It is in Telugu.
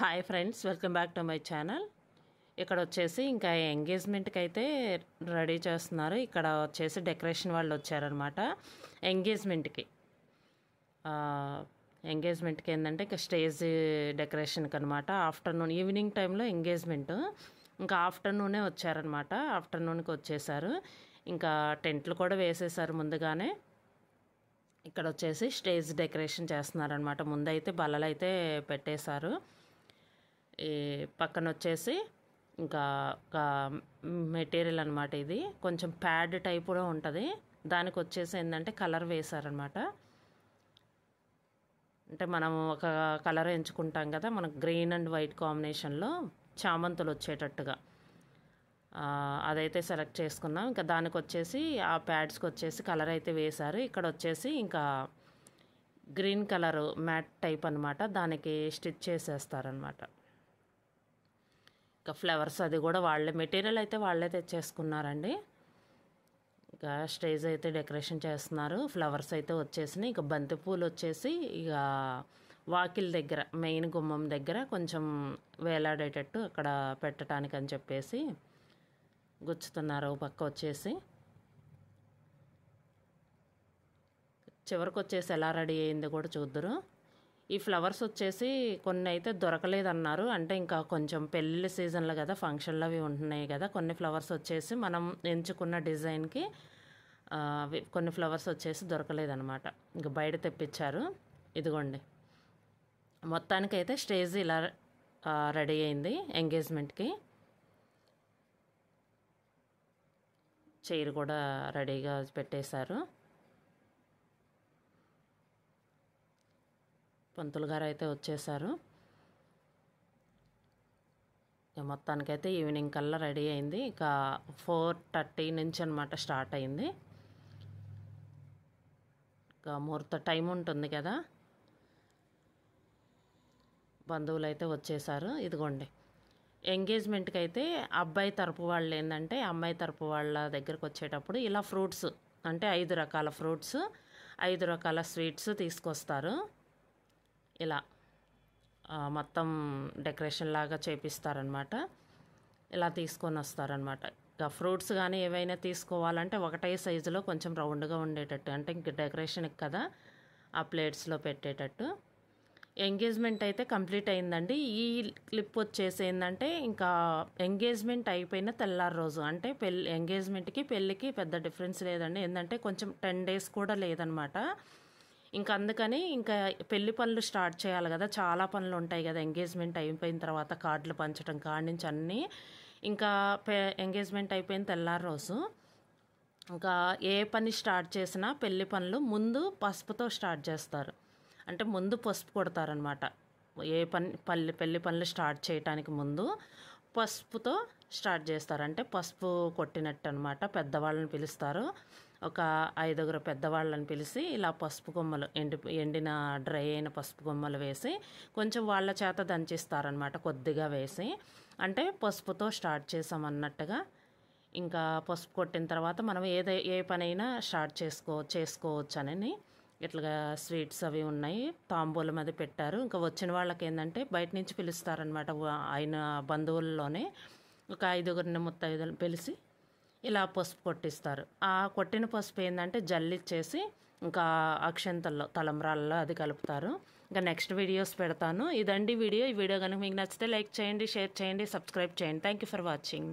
Hi friends, welcome back to my channel. ఇక్కడ వచ్చేసి ఇంకా ఎంగేజ్మెంట్కి అయితే రెడీ చేస్తున్నారు. ఇక్కడ వచ్చేసి డెకరేషన్ వాళ్ళు వచ్చారనమాట ఎంగేజ్మెంట్కి. ఎంగేజ్మెంట్కి ఏంటంటే ఇంకా స్టేజ్ డెకరేషన్కి అనమాట. ఆఫ్టర్నూన్ ఈవినింగ్ టైంలో ఎంగేజ్మెంట్, ఇంకా ఆఫ్టర్నూనే వచ్చారనమాట. ఆఫ్టర్నూన్కి వచ్చేసారు. ఇంకా టెంట్లు కూడా వేసేసారు ముందుగానే. ఇక్కడ వచ్చేసి స్టేజ్ డెకరేషన్ చేస్తున్నారనమాట. ముందైతే బల్లలు అయితే పెట్టేశారు. ఈ పక్కన వచ్చేసి ఇంకా ఒక మెటీరియల్ అనమాట. ఇది కొంచెం ప్యాడ్ టైపులో ఉంటుంది. దానికి వచ్చేసి ఏంటంటే కలర్ వేశారనమాట. అంటే మనం ఒక కలర్ ఎంచుకుంటాం కదా, మనకు గ్రీన్ అండ్ వైట్ కాంబినేషన్లో చామంతులు వచ్చేటట్టుగా అదైతే సెలెక్ట్ చేసుకున్నాం. ఇంకా దానికి వచ్చేసి ఆ ప్యాడ్స్కి వచ్చేసి కలర్ అయితే వేశారు. ఇక్కడ వచ్చేసి ఇంకా గ్రీన్ కలర్ మ్యాట్ టైప్ అనమాట, దానికి స్టిచ్ చేసేస్తారనమాట. ఇంకా ఫ్లవర్స్ అది కూడా వాళ్ళే, మెటీరియల్ అయితే వాళ్ళే తెచ్చేసుకున్నారండి. ఇంకా స్టేజ్ అయితే డెకరేషన్ చేస్తున్నారు. ఫ్లవర్స్ అయితే వచ్చేసినాయి. ఇక బంతిపూలు వచ్చేసి ఇక వాకిల్ దగ్గర, మెయిన్ గుమ్మం దగ్గర కొంచెం వేలాడేటట్టు అక్కడ పెట్టడానికి అని చెప్పేసి గుచ్చుతున్నారు. పక్క వచ్చేసి చివరికి వచ్చేసి ఎలా రెడీ అయింది కూడా చూద్దరు. ఈ ఫ్లవర్స్ వచ్చేసి కొన్ని అయితే దొరకలేదన్నారు. అంటే ఇంకా కొంచెం పెళ్ళిళ్ళ సీజన్లో కదా, ఫంక్షన్లు అవి ఉంటున్నాయి కదా, కొన్ని ఫ్లవర్స్ వచ్చేసి మనం ఎంచుకున్న డిజైన్కి కొన్ని ఫ్లవర్స్ వచ్చేసి దొరకలేదన్నమాట. ఇంకా బయట తెప్పించారు. ఇదిగోండి, మొత్తానికైతే స్టేజ్ ఇలా రెడీ అయింది ఎంగేజ్మెంట్కి. చైర్ కూడా రెడీగా పెట్టేశారు. పంతులు గారు అయితే వచ్చేసారు. మొత్తానికైతే ఈవినింగ్ కల్లా రెడీ అయింది. ఇక 4:30 నుంచి అనమాట స్టార్ట్ అయింది. ఇక ముహూర్త టైం ఉంటుంది కదా. బంధువులు అయితే వచ్చేసారు. ఇదిగోండి, ఎంగేజ్మెంట్కి అయితే అబ్బాయి తరపు వాళ్ళు ఏంటంటే అమ్మాయి తరపు వాళ్ళ దగ్గరకు వచ్చేటప్పుడు ఇలా ఫ్రూట్స్, అంటే 5 రకాల ఫ్రూట్స్, 5 రకాల స్వీట్స్ తీసుకొస్తారు. ఇలా మొత్తం డెకరేషన్ లాగా చేపిస్తారనమాట. ఇలా తీసుకొని వస్తారనమాట. ఇంకా ఫ్రూట్స్ కానీ ఏవైనా తీసుకోవాలంటే ఒకటే సైజులో కొంచెం రౌండ్గా ఉండేటట్టు, అంటే ఇంక డెకరేషన్కి కదా ఆ ప్లేట్స్లో పెట్టేటట్టు. ఎంగేజ్మెంట్ అయితే కంప్లీట్ అయిందండి. ఈ క్లిప్ వచ్చేసి ఏంటంటే ఇంకా ఎంగేజ్మెంట్ అయిపోయిన తెల్లారి రోజు, అంటే ఎంగేజ్మెంట్కి పెళ్ళికి పెద్ద డిఫరెన్స్ లేదండి. ఏంటంటే కొంచెం 10 days కూడా లేదనమాట. ఇంకా అందుకని ఇంకా పెళ్లి పనులు స్టార్ట్ చేయాలి కదా, చాలా పనులు ఉంటాయి కదా. ఎంగేజ్మెంట్ అయిపోయిన తర్వాత కార్డులు పంచడం కాడి నుంచి అన్నీ, ఇంకా ఎంగేజ్మెంట్ అయిపోయిన తెల్లారి రోజు ఇంకా ఏ పని స్టార్ట్ చేసినా పెళ్లి పనులు ముందు పసుపుతో స్టార్ట్ చేస్తారు. అంటే ముందు పసుపు కొడతారనమాట. ఏ పెళ్లి పనులు స్టార్ట్ చేయడానికి ముందు పసుపుతో స్టార్ట్ చేస్తారు. అంటే పసుపు కొట్టినట్టు అనమాట. పెద్దవాళ్ళని పిలుస్తారు. ఒక 5 పెద్దవాళ్ళని పిలిచి ఇలా పసుపు కొమ్మలు, ఎండిన డ్రై అయిన పసుపు కొమ్మలు వేసి కొంచెం వాళ్ళ చేత దంచిస్తారనమాట, కొద్దిగా వేసి. అంటే పసుపుతో స్టార్ట్ చేసామన్నట్టుగా. ఇంకా పసుపు కొట్టిన తర్వాత మనం ఏ పనైనా స్టార్ట్ చేసుకోవచ్చు అని ఇట్లాగా స్వీట్స్ అవి ఉన్నాయి. తాంబూలం అది పెట్టారు. ఇంకా వచ్చిన వాళ్ళకి ఏంటంటే బయట నుంచి పిలుస్తారనమాట. ఆయన బంధువుల్లోనే ఒక 5 ముత్తైదులను పిలిచి ఇలా పసుపు కొట్టిస్తారు. ఆ కొట్టిన పసుపు ఏంటంటే జల్లిచ్చేసి ఇంకా అక్షంతల్లో, తలంబ్రాల్లో అది కలుపుతారు. ఇంకా నెక్స్ట్ వీడియోస్ పెడతాను. ఇదండి వీడియో. ఈ వీడియో కనుక మీకు నచ్చితే లైక్ చేయండి, షేర్ చేయండి, సబ్స్క్రైబ్ చేయండి. Thank you for watching.